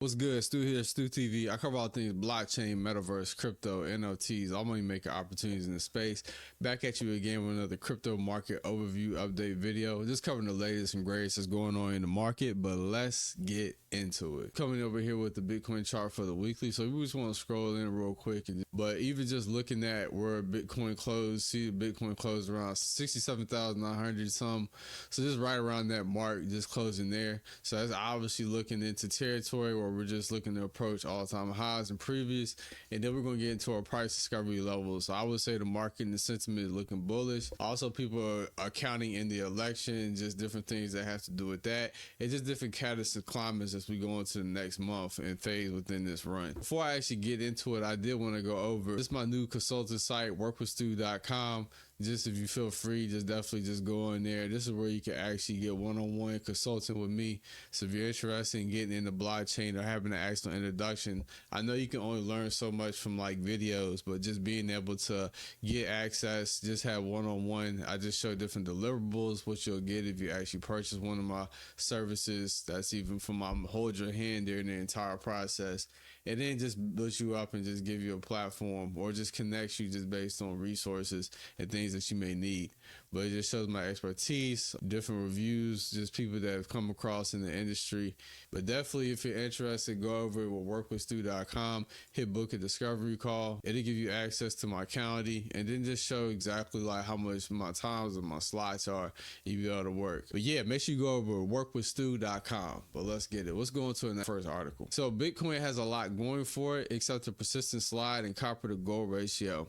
What's good? Stu here, Stu TV. I cover all things blockchain, metaverse, crypto, NFTs, all money making opportunities in the space. Back at you again with another crypto market overview update video. Just covering the latest and greatest that's going on in the market, but let's get into it. Coming over here with the Bitcoin chart for the weekly. So we just want to scroll in real quick. But even just looking at where Bitcoin closed, see Bitcoin closed around 67,900 some. So just right around that mark, just closing there. So that's obviously looking into territory where we're just looking to approach all-time highs and previous, and then we're going to get into our price discovery levels. So I would say the market and the sentiment is looking bullish. Also, people are counting in the election, just different things that have to do with that. It's just different catalysts and climates as we go into the next month and phase within this run. Before I actually get into it, I did want to go over this is my new consulting site, workwithstu.com. Just if you feel free, just definitely just go in there. This is where you can actually get one-on-one consulting with me. So if you're interested in getting into blockchain or having an actual introduction, I know you can only learn so much from like videos, but just being able to get access, just have one-on-one. I just show different deliverables, what you'll get if you actually purchase one of my services. That's even from my hold your hand during the entire process. And then just build you up and just give you a platform or just connects you just based on resources and things that you may need. But it just shows my expertise, different reviews, just people that have come across in the industry. But definitely, if you're interested, go over with workwithstu.com, hit book a discovery call. It'll give you access to my county and then just show exactly like how much my times and my slots are, you'll be able to work. But yeah, make sure you go over workwithstu.com. But let's get it. Let's go into the first article. So Bitcoin has a lot going for it except the persistent slide in copper to gold ratio.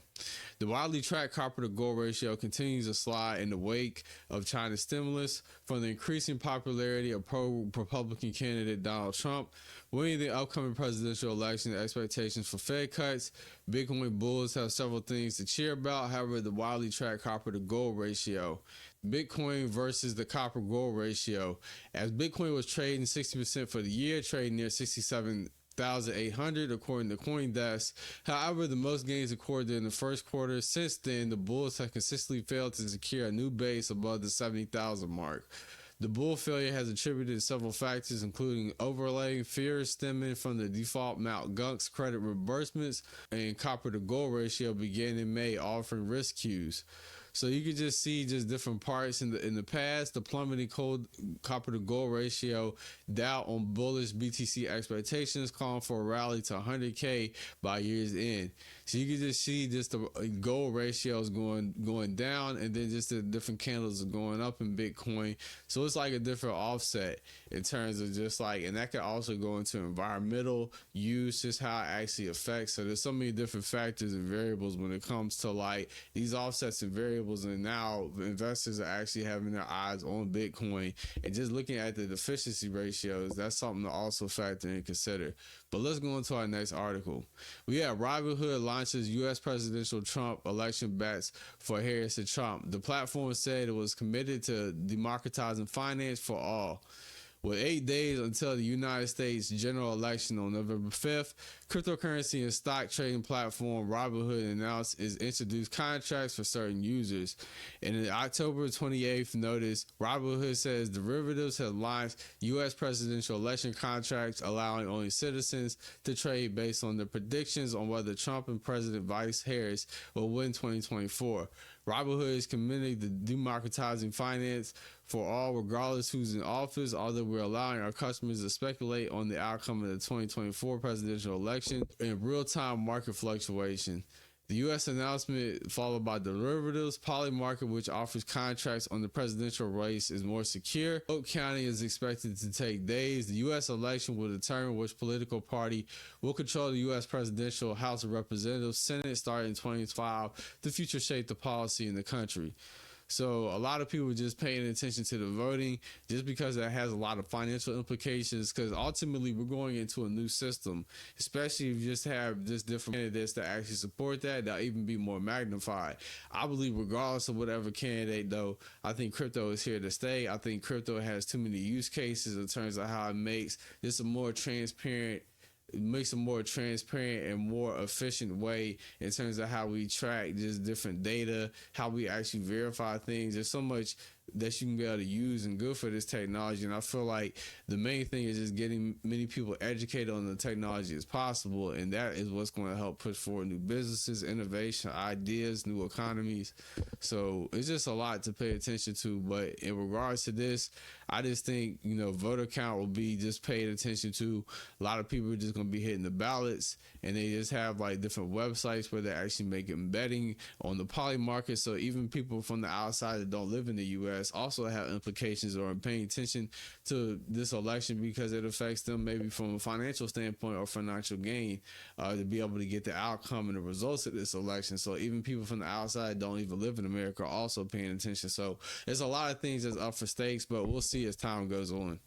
The widely tracked copper to gold ratio continues to slide in the wake of China's stimulus from the increasing popularity of pro-Republican candidate Donald Trump winning the upcoming presidential election. Expectations for Fed cuts. Bitcoin bulls have several things to cheer about. However, the widely tracked copper to gold ratio. Bitcoin versus the copper gold ratio. As Bitcoin was trading 60% for the year, trading near 67,800 according to CoinDesk. However, the most gains recorded in the first quarter. Since then, the bulls have consistently failed to secure a new base above the 70,000 mark. The bull failure has attributed to several factors, including overlaying fears stemming from the default Mt. Gox credit reimbursements and copper to gold ratio began in May, offering risk cues. So you can just see just different parts in the past. The plummeting copper to gold ratio, doubt on bullish BTC expectations, calling for a rally to 100K by year's end. So you can just see just the gold ratios going down, and then just the different candles are going up in Bitcoin. So it's like a different offset in terms of just like, and that could also go into environmental use, just how it actually affects. So there's so many different factors and variables when it comes to like these offsets and variables. And now investors are actually having their eyes on Bitcoin and just looking at the efficiency ratios. That's something to also factor and consider. But let's go into our next article. We have Robinhood launches U.S. presidential Trump election bets for Harris and Trump. The platform said it was committed to democratizing finance for all. With 8 days until the United States general election on November 5th, cryptocurrency and stock trading platform Robinhood announced its introduced contracts for certain users. In an October 28th notice, Robinhood says derivatives have launched U.S. presidential election contracts, allowing only citizens to trade based on their predictions on whether Trump and President Vice Harris will win 2024. Robinhood is committed to democratizing finance for all, regardless who's in office, although we're allowing our customers to speculate on the outcome of the 2024 presidential election in real-time market fluctuation. The U.S. announcement, followed by derivatives, Polymarket, which offers contracts on the presidential race, is more secure. Vote counting is expected to take days. The U.S. election will determine which political party will control the U.S. presidential House of Representatives, Senate starting in 2025. The future shape the policy in the country. So a lot of people are just paying attention to the voting just because that has a lot of financial implications, because ultimately we're going into a new system, especially if you just have just different candidates that actually support that, that'll even be more magnified. I believe regardless of whatever candidate though, I think crypto is here to stay. I think crypto has too many use cases in terms of how it makes this a more transparent it makes a more transparent and more efficient way in terms of how we track just different data, how we actually verify things. There's so much that you can be able to use and good for this technology. And I feel like the main thing is just getting many people educated on the technology as possible, and that is what's going to help push forward new businesses, innovation, ideas, new economies. So it's just a lot to pay attention to. But in regards to this, I just think, voter count will be just paid attention to. A lot of people are just going to be hitting the ballots, and they just have like different websites where they actually make embedding on the poly market. So even people from the outside that don't live in the U.S. also have implications or are paying attention to this election because it affects them maybe from a financial standpoint or financial gain, to be able to get the outcome and the results of this election. So even people from the outside don't even live in America are also paying attention. So there's a lot of things that's up for stakes, but we'll see as time goes on.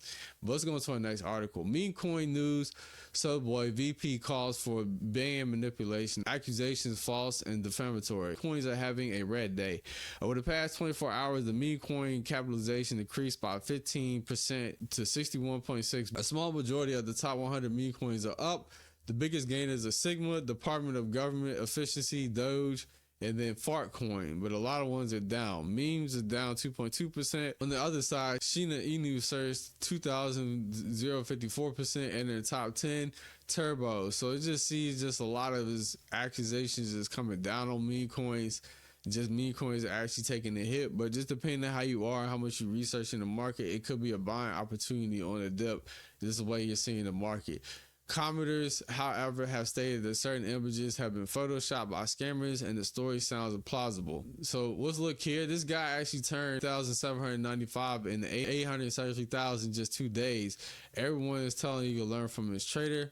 But let's go into our next article. Memecoin news. Subway VP calls for ban manipulation. Accusations false and defamatory. Coins are having a red day. Over the past 24 hours, the Memecoin capitalization increased by 15% to 61.6. A small majority of the top 100 Memecoins are up. The biggest gainers are Sigma, Department of Government Efficiency, Doge, and then Fartcoin, but a lot of ones are down. Memes are down 2.2%. On the other side, Sheena Inu surged 2,054% in the top 10. Turbo. So it just sees just a lot of his accusations is coming down on meme coins. Just meme coins are actually taking a hit, but just depending on how you are, how much you research in the market, it could be a buying opportunity on a dip. This is the way you're seeing the market. Commenters, however, have stated that certain images have been photoshopped by scammers and the story sounds plausible. So let's look here. This guy actually turned 1,795 into 873,000 just 2 days. Everyone is telling you to learn from his trader.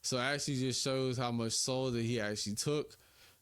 So it actually just shows how much soul that he actually took.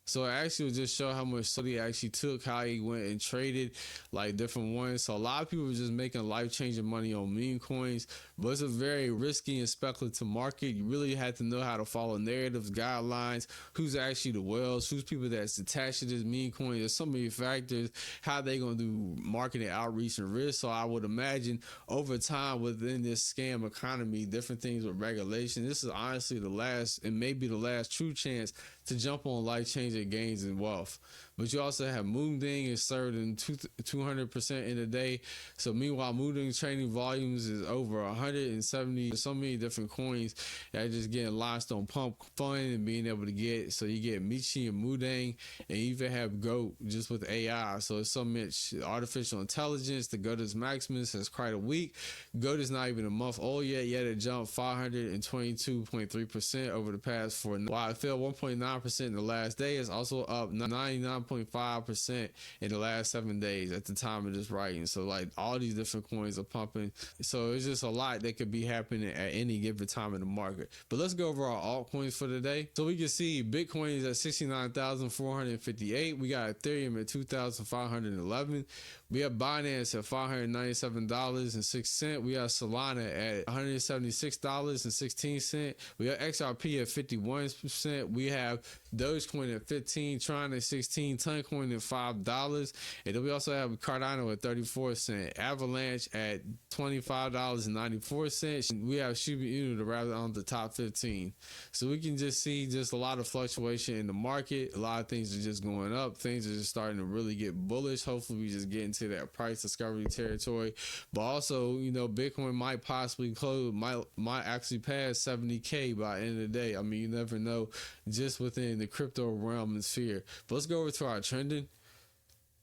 So it actually will just show how much soul he actually took, how he went and traded like different ones. So a lot of people are just making life-changing money on meme coins, but it's a very risky and speculative market. You really have to know how to follow narratives, guidelines, who's actually the whales, who's people that's attached to this meme coin. There's so many factors, how they going to do marketing outreach and risk. So I would imagine over time within this scam economy, different things with regulation, this is honestly the last and maybe the last true chance to jump on life-changing gains and wealth. But you also have Moonding is surging 200% in a day. So meanwhile, Moonding trading volumes is over 170. So many different coins that are just getting limestone pump fun and being able to get. So you get Michi and Moonding, and you even have GOAT just with AI. So it's so much artificial intelligence. The GOAT is Maximus has quite a week. GOAT is not even a month old yet it jumped 522.3% over the past 4. While it fell 1.9% in the last day, it's also up 99.5% in the last 7 days at the time of this writing. So like all these different coins are pumping. So it's just a lot that could be happening at any given time in the market. But let's go over our altcoins for today. So we can see Bitcoin is at 69,458. We got Ethereum at 2,511. We have Binance at $597.06. We have Solana at $176.16. We have XRP at 51%. We have Dogecoin at 15, Tron at 16, Toncoin at $5, and then we also have Cardano at 34 cents, Avalanche at $25.94. We have Shiba Inu to wrap on the top 15. So we can just see just a lot of fluctuation in the market. A lot of things are just going up. Things are just starting to really get bullish. Hopefully we just get into that price discovery territory. But also, Bitcoin might possibly close, might actually pass 70K by the end of the day. I mean, you never know just within the crypto realm and sphere. But let's go over to our trending.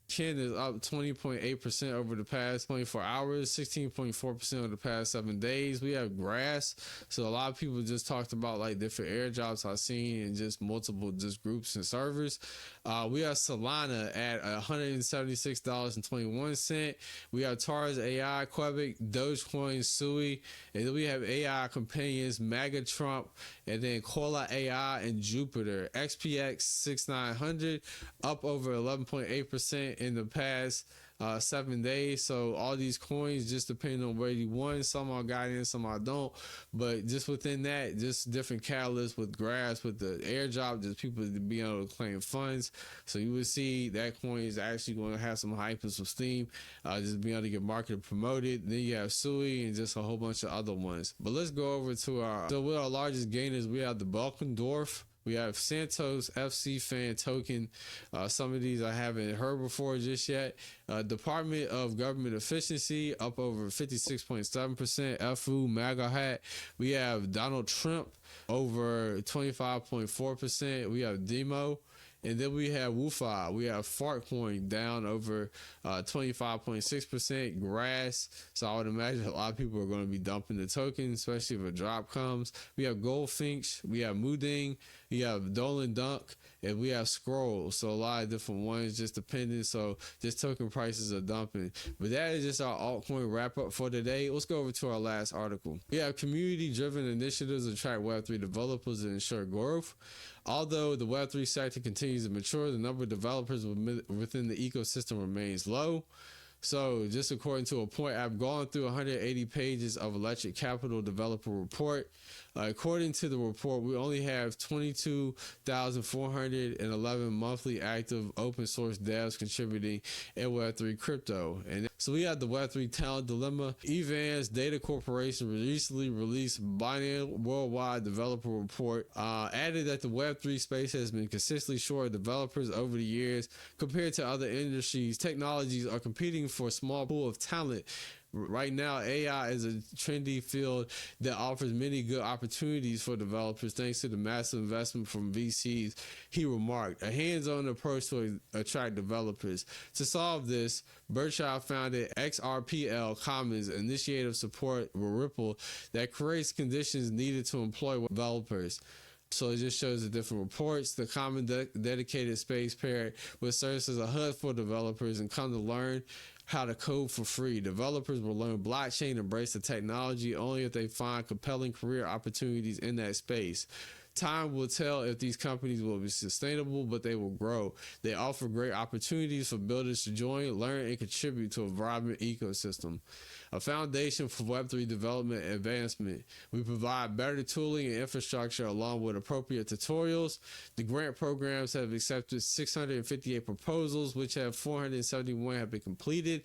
Ken is up 20.8% over the past 24 hours, 16.4% over the past 7 days. We have Grass. So a lot of people just talked about like different airdrops I've seen and just multiple just groups and servers. We have Solana at $176.21. We have Tars AI, Quebec, Dogecoin, Sui, and then we have AI companions, MAGA Trump, and then Cola AI and Jupiter. XPX 6900 up over 11.8% in the past 7 days. So all these coins just depending on where you won. Some are guidance, some I don't. But just within that, just different catalysts with Grass, with the airdrop, just people to be able to claim funds. So you will see that coin is actually going to have some hype and some steam, just being able to get marketed, promoted. Then you have Sui and just a whole bunch of other ones. But let's go over to our, so with our largest gainers, we have the Balkendorf. We have Santos FC Fan Token. Some of these I haven't heard before just yet. Department of Government Efficiency up over 56.7%. FU MAGA Hat. We have Donald Trump over 25.4%. We have Demo. And then we have WooFi. We have Fartcoin down over 25.6%. Grass. So I would imagine a lot of people are going to be dumping the token, especially if a drop comes. We have Goldfinch. We have Mooding. We have Dolan Dunk. And we have Scroll. So a lot of different ones just depending. So just token prices are dumping. But that is just our altcoin wrap up for today. Let's go over to our last article. We have community driven initiatives to attract Web3 developers and ensure growth. Although the Web3 sector continues to mature, the number of developers within the ecosystem remains low. So just according to a point, I've gone through 180 pages of Electric Capital Developer Report. According to the report, we only have 22,411 monthly active open source devs contributing in Web3 crypto. And so we have the Web3 talent dilemma. Evans Data Corporation recently released Binary Worldwide Developer Report, added that the Web3 space has been consistently short of developers over the years. Compared to other industries, technologies are competing for a small pool of talent. Right now, AI is a trendy field that offers many good opportunities for developers thanks to the massive investment from VCs. He remarked, a hands-on approach to attract developers. To solve this, Berkshire founded XRPL Commons initiative support with Ripple that creates conditions needed to employ developers. So it just shows the different reports. The common dedicated space paired with serves as a hub for developers and come to learn how to code for free. Developers will learn blockchain and embrace the technology only if they find compelling career opportunities in that space. Time will tell if these companies will be sustainable, but they will grow. They offer great opportunities for builders to join, learn, and contribute to a vibrant ecosystem. A foundation for Web3 development and advancement. We provide better tooling and infrastructure along with appropriate tutorials. The grant programs have accepted 658 proposals, which have 471 have been completed.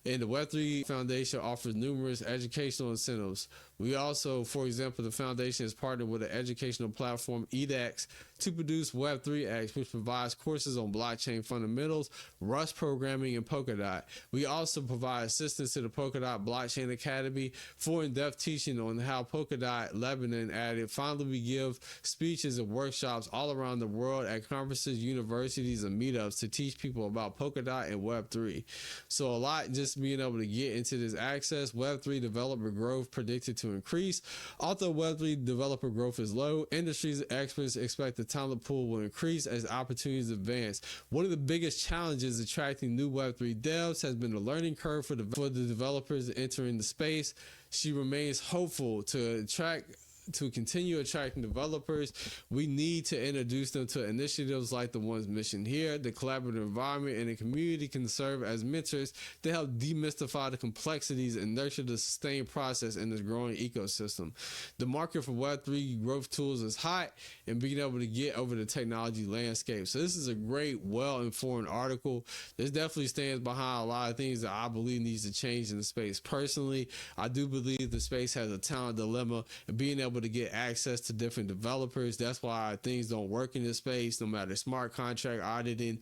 And the Web3 Foundation offers numerous educational incentives. We also, for example, the foundation has partnered with an educational platform, edX, to produce Web3X, which provides courses on blockchain fundamentals, Rust programming, and Polkadot. We also provide assistance to the Polkadot Blockchain Academy for in-depth teaching on how Polkadot Lebanon added. Finally, we give speeches and workshops all around the world at conferences, universities, and meetups to teach people about Polkadot and Web3. So a lot just being able to get into this access. Web3 developer growth predicted to increase. Although Web3 developer growth is low, industries experts expect the talent pool will increase as opportunities advance. One of the biggest challenges attracting new Web3 devs has been the learning curve for the developers entering the space. She remains hopeful to continue attracting developers. We need to introduce them to initiatives like the ones mentioned here. The collaborative environment and the community can serve as mentors to help demystify the complexities and nurture the sustained process in this growing ecosystem. The market for Web3 growth tools is hot, and being able to get over the technology landscape. So this is a great, well-informed article. This definitely stands behind a lot of things that I believe needs to change in the space. Personally, I do believe the space has a talent dilemma, and being able to get access to different developers. That's why things don't work in this space. No matter smart contract auditing,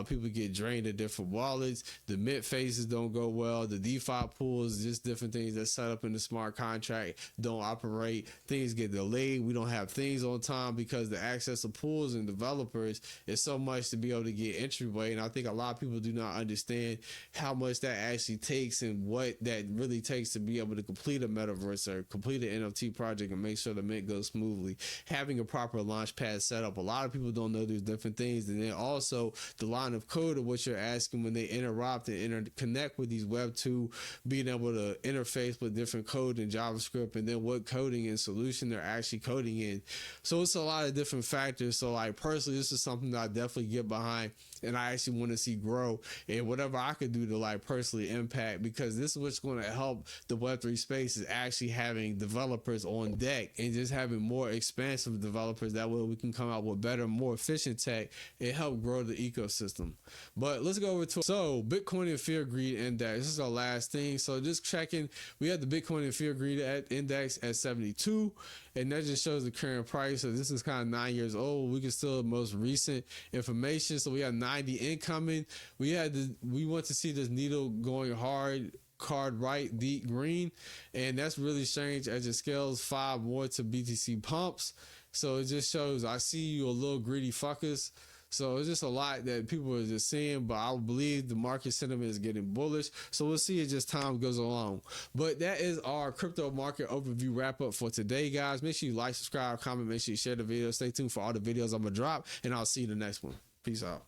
people get drained at different wallets. The mint phases don't go well. The DeFi pools, just different things that set up in the smart contract don't operate. Things get delayed. We don't have things on time because the access to pools and developers is so much to be able to get entryway. And I think a lot of people do not understand how much that actually takes and what that really takes to be able to complete a metaverse or complete an NFT project and make sure the mint goes smoothly. Having a proper launch pad set up. A lot of people don't know there's different things. And then also the line of code of what you're asking when they interrupt and connect with these Web 2, being able to interface with different code in JavaScript, and then what coding and solution they're actually coding in. So it's a lot of different factors. So like personally, this is something that I definitely get behind, and I actually want to see grow, and whatever I could do to like personally impact, because this is what's going to help the Web3 space is actually having developers on deck tech and just having more expansive developers. That way we can come out with better, more efficient tech and help grow the ecosystem. But let's go over to Bitcoin and Fear Greed Index. This is our last thing. So just checking, we have the Bitcoin and Fear Greed Index at 72, and that just shows the current price. So this is kind of 9 years old. We can still most recent information. So we have 90 incoming. We want to see this needle going hard, card right, deep green, and that's really strange as it scales 5 more to BTC pumps. So it just shows I see you a little greedy fuckers. So it's just a lot that people are just seeing, but I believe the market sentiment is getting bullish. So we'll see as just time goes along. But that is our crypto market overview wrap up for today, guys. Make sure you like, subscribe, comment, make sure you share the video. Stay tuned for all the videos I'm gonna drop, and I'll see you in the next one. Peace out.